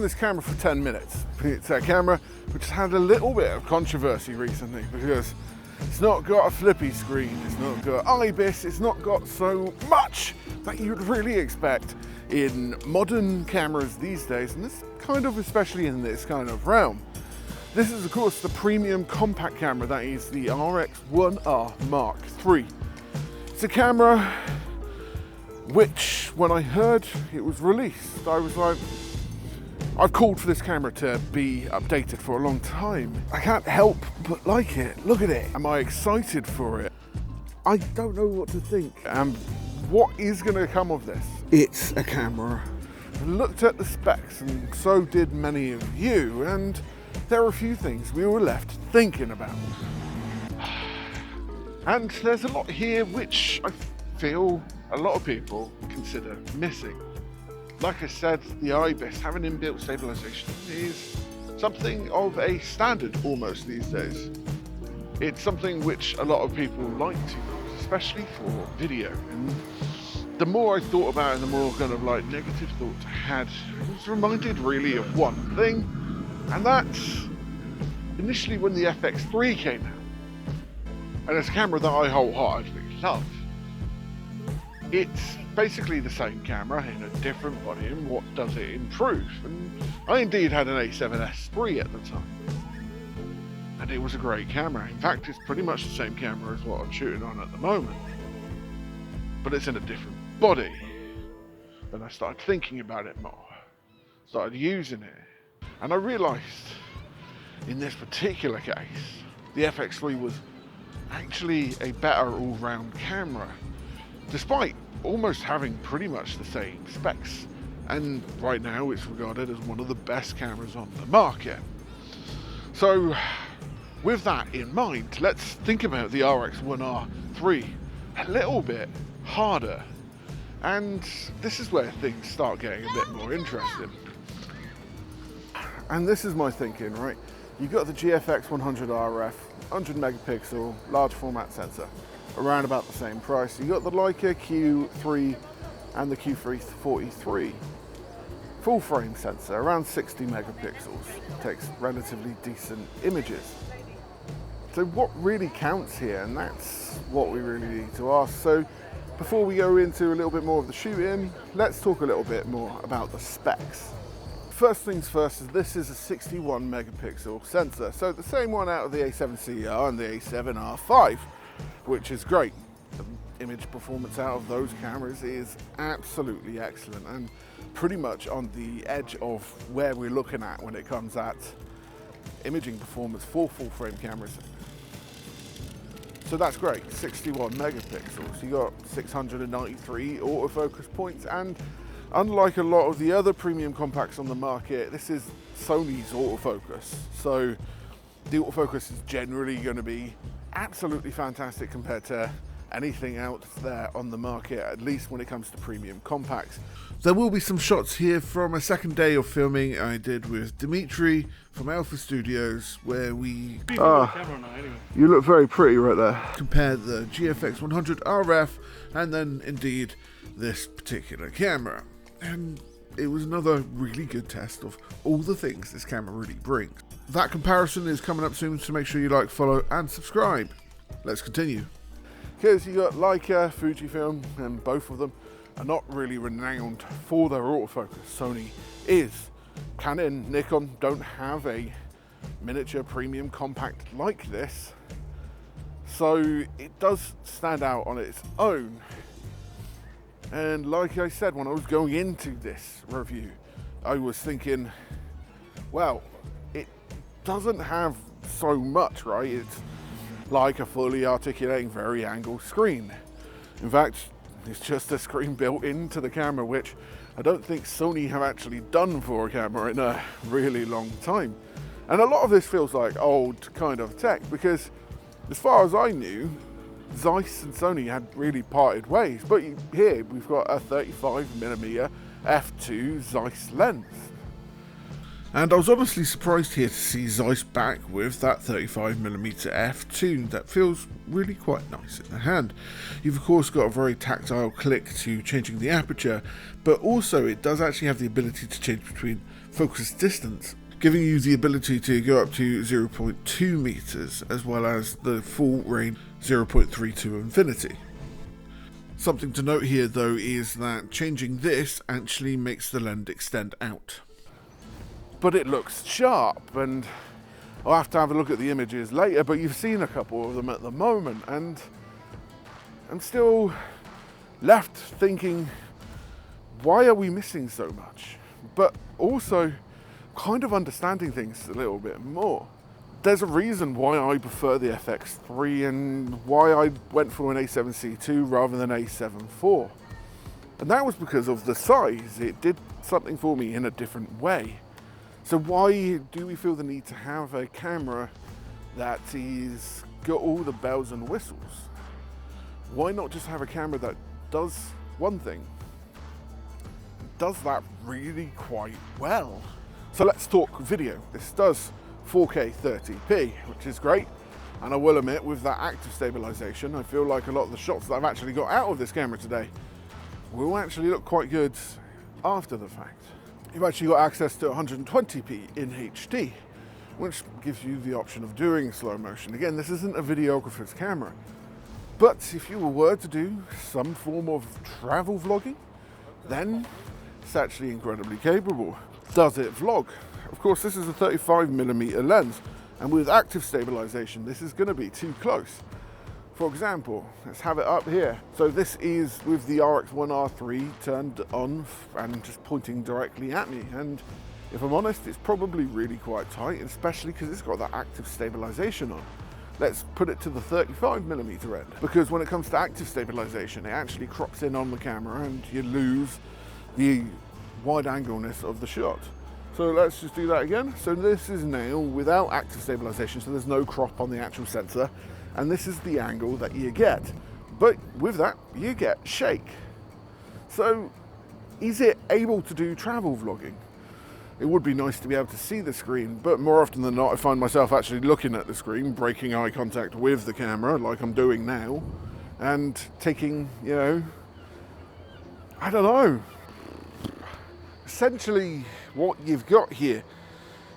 this camera for 10 minutes. It's a camera which has had a little bit of controversy recently because it's not got a flippy screen, it's not got IBIS, it's not got so much that you'd really expect in modern cameras these days, and this kind of, especially in this kind of realm. This is of course the premium compact camera that is the RX1R Mark III. It's a camera which, when I heard it was released, I was like, I've called for this camera to be updated for a long time. I can't help but like it. Look at it. Am I excited for it? I don't know what to think. And what is going to come of this? It's a camera. I looked at the specs, and so did many of you, and there are a few things we were left thinking about. And there's a lot here which I feel a lot of people consider missing. Like I said, the IBIS, having inbuilt stabilization, is something of a standard almost these days. It's something which a lot of people like to use, especially for video. And the more I thought about it, the more kind of like negative thoughts I had, I was reminded really of one thing, and that's initially when the FX3 came out. And it's a camera that I wholeheartedly love. It's basically the same camera in a different body, and what does it improve? And I indeed had an A7S III at the time, and it was a great camera. In fact, it's pretty much the same camera as what I'm shooting on at the moment, but it's in a different body. Then I started thinking about it more, started using it, and I realized in this particular case, the FX3 was actually a better all-round camera, despite almost having pretty much the same specs. And right now it's regarded as one of the best cameras on the market. So with that in mind, let's think about the RX1R III a little bit harder. And this is where things start getting a bit more interesting. And this is my thinking, right? You've got the GFX100 RF, 100 megapixel, large format sensor, around about the same price. You've got the Leica Q3 and the Q343. Full frame sensor, around 60 megapixels. Takes relatively decent images. So what really counts here? And that's what we really need to ask. So before we go into a little bit more of the shooting, let's talk a little bit more about the specs. First things first, is this is a 61 megapixel sensor. So the same one out of the A7CR and the A7R V, which is great. The image performance out of those cameras is absolutely excellent and pretty much on the edge of where we're looking at when it comes at imaging performance for full frame cameras. So that's great, 61 megapixels. You got 693 autofocus points, and unlike a lot of the other premium compacts on the market, this is Sony's autofocus. So the autofocus is generally going to be absolutely fantastic compared to anything out there on the market, at least when it comes to premium compacts. There will be some shots here from a second day of filming I did with Dimitri from Alpha Studios, where we... You look very pretty right there. Compared the GFX100 RF and then indeed this particular camera. And it was another really good test of all the things this camera really brings. That comparison is coming up soon, so make sure you like, follow and subscribe. Let's continue. Because you got Leica, Fujifilm, and both of them are not really renowned for their autofocus. Sony is. Canon, Nikon don't have a miniature premium compact like this, so it does stand out on its own. And like I said, when I was going into this review, I was thinking, well, it doesn't have so much, right? It's like a fully articulating, very angled screen. In fact, it's just a screen built into the camera, which I don't think Sony have actually done for a camera in a really long time. And a lot of this feels like old kind of tech, because as far as I knew, ZEISS and Sony had really parted ways. But here we've got a 35mm f2 ZEISS lens. And I was honestly surprised here to see ZEISS back with that 35mm f2 that feels really quite nice in the hand. You've of course got a very tactile click to changing the aperture, but also it does actually have the ability to change between focus distance, giving you the ability to go up to 0.2 meters as well as the full range 0.3 to infinity. Something to note here though is that changing this actually makes the lens extend out. But it looks sharp, and I'll have to have a look at the images later, but you've seen a couple of them at the moment, and I'm still left thinking, why are we missing so much? But also kind of understanding things a little bit more. There's a reason why I prefer the FX3 and why I went for an A7C2 rather than A7 IV. And that was because of the size. It did something for me in a different way. So why do we feel the need to have a camera that is got all the bells and whistles? Why not just have a camera that does one thing? Does that really quite well? So let's talk video. This does 4K 30p, which is great. And I will admit, with that active stabilization, I feel like a lot of the shots that I've actually got out of this camera today will actually look quite good after the fact. You've actually got access to 120p in HD, which gives you the option of doing slow motion. Again, this isn't a videographer's camera, but if you were to do some form of travel vlogging, then it's actually incredibly capable. Does it vlog? Of course, this is a 35mm lens, and with active stabilization, this is going to be too close. For example, let's have it up here. So this is with the RX1R III turned on and just pointing directly at me. And if I'm honest, it's probably really quite tight, especially because it's got that active stabilization on. Let's put it to the 35mm end, because when it comes to active stabilization, it actually crops in on the camera and you lose the wide angleness of the shot. So let's just do that again. So this is now without active stabilization, so there's no crop on the actual sensor. And this is the angle that you get. But with that, you get shake. So is it able to do travel vlogging? It would be nice to be able to see the screen, but more often than not, I find myself actually looking at the screen, breaking eye contact with the camera like I'm doing now, and taking, I don't know. Essentially, what you've got here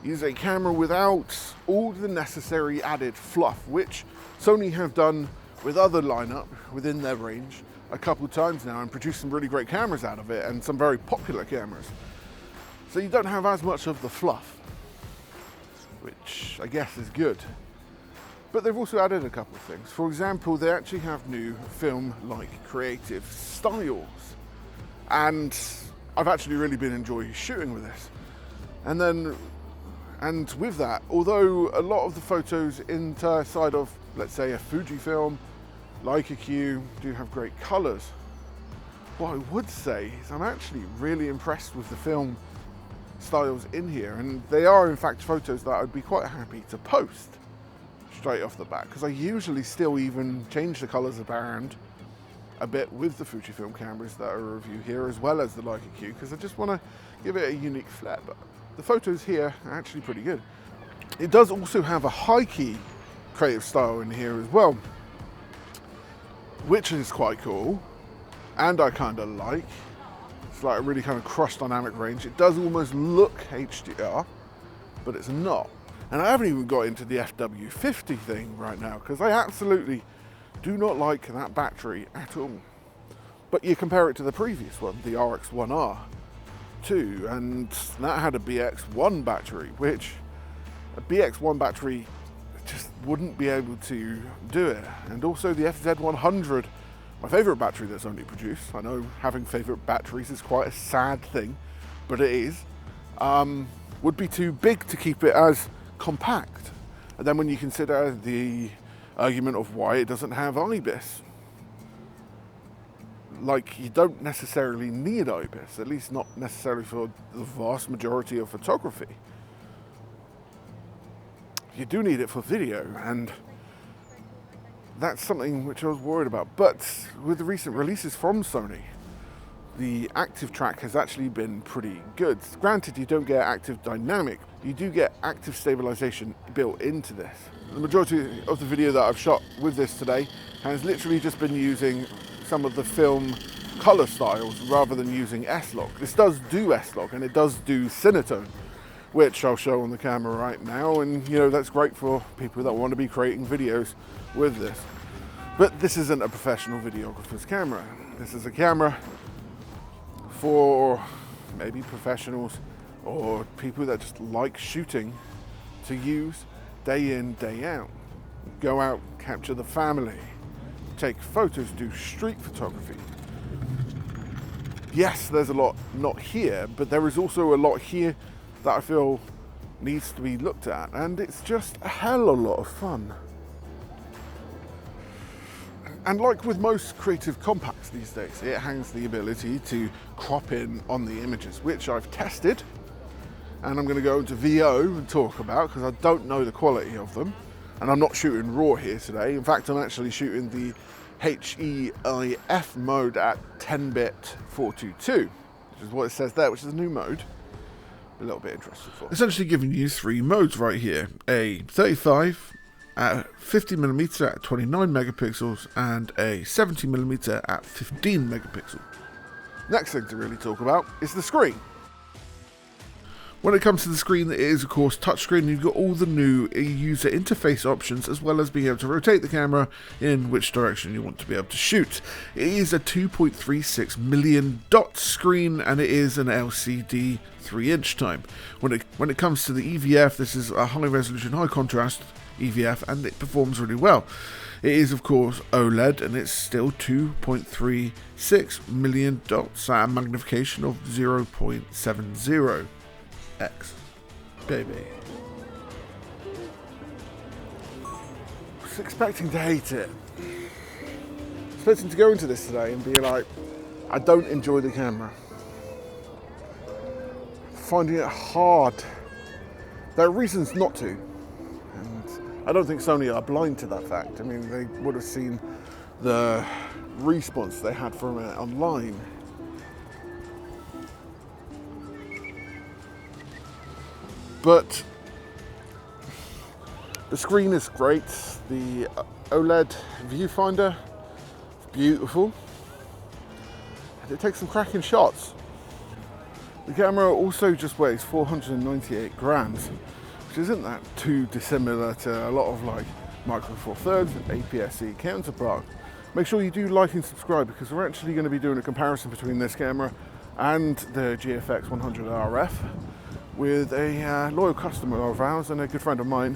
is a camera without all the necessary added fluff, which Sony have done with other lineup within their range a couple times now and produced some really great cameras out of it, and some very popular cameras. So you don't have as much of the fluff, which I guess is good. But they've also added a couple of things. For example, they actually have new film-like creative styles, and I've actually really been enjoying shooting with this. And with that, although a lot of the photos inside of, let's say, a Fujifilm, Leica Q, do have great colors, what I would say is I'm actually really impressed with the film styles in here, and they are in fact photos that I'd be quite happy to post straight off the bat, because I usually still even change the colors around a bit with the Fujifilm cameras that are a review here, as well as the Leica Q, because I just want to give it a unique flair. But the photos here are actually pretty good. It does also have a high key creative style in here as well, which is quite cool, and I kind of like. It's like a really kind of cross dynamic range. It does almost look HDR, but it's not. And I haven't even got into the FW50 thing right now, because I absolutely do not like that battery at all. But you compare it to the previous one, the RX1R II, and that had a BX1 battery, which a BX1 battery just wouldn't be able to do it. And also the FZ100, my favorite battery that's only produced. I know having favorite batteries is quite a sad thing, but it is. Would be too big to keep it as compact. And then when you consider the argument of why it doesn't have IBIS, like, you don't necessarily need IBIS, at least not necessarily for the vast majority of photography. You do need it for video, and that's something which I was worried about. But with the recent releases from Sony, the active track has actually been pretty good. Granted, you don't get active dynamic, you do get active stabilization built into this. The majority of the video that I've shot with this today has literally just been using some of the film color styles rather than using S-Log. This does do S-Log and it does do Cinetone, which I'll show on the camera right now, and you know, that's great for people that want to be creating videos with this. But this isn't a professional videographer's camera. This is a camera for maybe professionals or people that just like shooting to use day in, day out. Go out, capture the family, take photos, do street photography. Yes, there's a lot not here, but there is also a lot here that I feel needs to be looked at, and it's just a hell of a lot of fun. And like with most creative compacts these days, it has the ability to crop in on the images, which I've tested, and I'm going to go into VO and talk about, because I don't know the quality of them, and I'm not shooting RAW here today. In fact, I'm actually shooting the HEIF mode at 10-bit 422, which is what it says there, which is a new mode. A little bit interested for. Essentially giving you three modes right here: a 35 at 50mm at 29 megapixels and a 70mm at 15 megapixels. Next thing to really talk about is the screen. When it comes to the screen, it is of course touchscreen. You've got all the new user interface options, as well as being able to rotate the camera in which direction you want to be able to shoot. It is a 2.36 million dot screen, and it is an LCD 3-inch type. When it comes to the EVF, this is a high resolution, high contrast EVF, and it performs really well. It is of course OLED, and it's still 2.36 million dots at a magnification of 0.70x. Baby. I was expecting to hate it. Expecting to go into this today and be like, I don't enjoy the camera. Finding it hard. There are reasons not to, and I don't think Sony are blind to that fact. I mean, they would have seen the response they had from it online. But the screen is great. The OLED viewfinder is beautiful, and it takes some cracking shots. The camera also just weighs 498 grams, which isn't that too dissimilar to a lot of like Micro Four Thirds and APS-C counterpart. Make sure you do like and subscribe, because we're actually going to be doing a comparison between this camera and the GFX100 RF with a loyal customer of ours and a good friend of mine,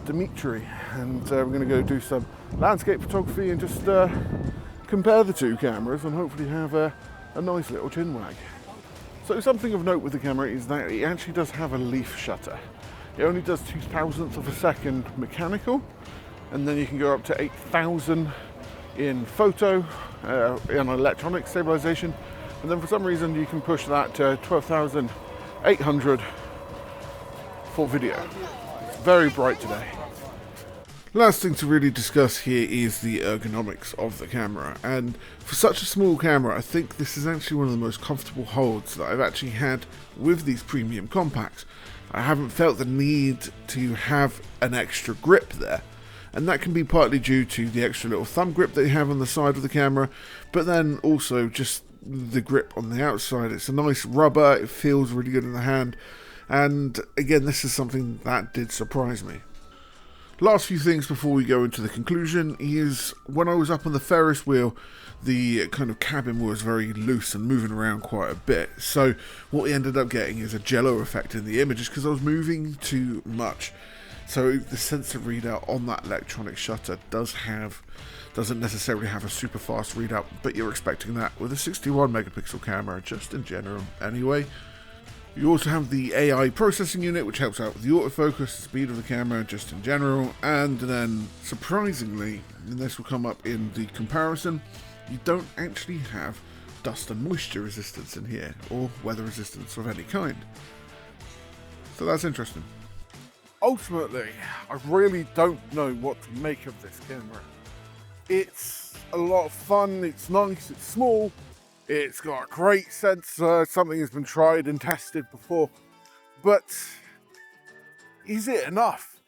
Dimitri, and we're going to go do some landscape photography and just compare the two cameras and hopefully have a nice little chin wag. So something of note with the camera is that it actually does have a leaf shutter. It only does 0.02 of a second mechanical, and then you can go up to 8,000 in photo in electronic stabilization, and then for some reason you can push that to 12,800 for video. It's very bright today. Last thing to really discuss here is the ergonomics of the camera, and for such a small camera, I think this is actually one of the most comfortable holds that I've actually had with these premium compacts. I haven't felt the need to have an extra grip there, and that can be partly due to the extra little thumb grip that you have on the side of the camera, but then also just the grip on the outside. It's a nice rubber, it feels really good in the hand, and again, this is something that did surprise me. Last few things before we go into the conclusion is, when I was up on the Ferris wheel, the kind of cabin was very loose and moving around quite a bit, so what we ended up getting is a jello effect in the images because I was moving too much. So the sensor readout on that electronic shutter doesn't necessarily have a super fast readout, but you're expecting that with a 61 megapixel camera just in general anyway. You also have the AI processing unit, which helps out with the autofocus, the speed of the camera just in general, and then surprisingly, and this will come up in the comparison, you don't actually have dust and moisture resistance in here, or weather resistance of any kind. So that's interesting. Ultimately, I really don't know what to make of this camera. It's a lot of fun, it's nice, it's small, It's got a great sensor, something that's been tried and tested before. But is it enough?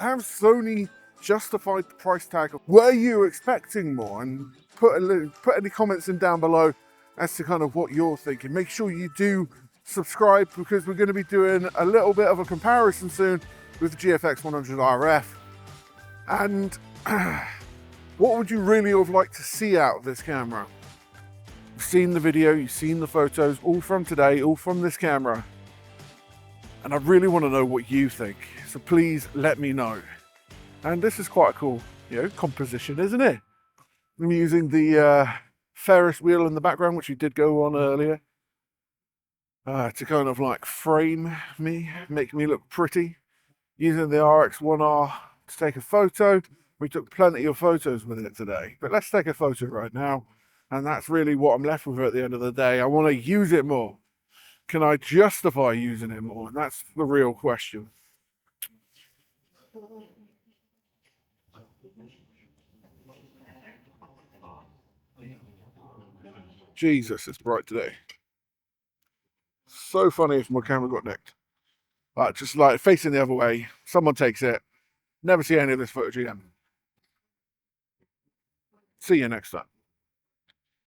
Have Sony justified the price tag? Were you expecting more? And put any comments in down below as to kind of what you're thinking. Make sure you do subscribe, because we're going to be doing a little bit of a comparison soon with the GFX 100 RF. And what would you really have liked to see out of this camera? You've seen the video, you've seen the photos, all from today, all from this camera. And I really want to know what you think. So please let me know. And this is quite a cool, composition, isn't it? I'm using the Ferris wheel in the background, which we did go on earlier, to kind of like frame me, make me look pretty. Using the RX1R to take a photo. We took plenty of photos with it today, but let's take a photo right now. And that's really what I'm left with at the end of the day. I want to use it more. Can I justify using it more? And that's the real question. Jesus, it's bright today. So funny if my camera got nicked. Like, just like facing the other way, someone takes it. Never see any of this footage again. See you next time.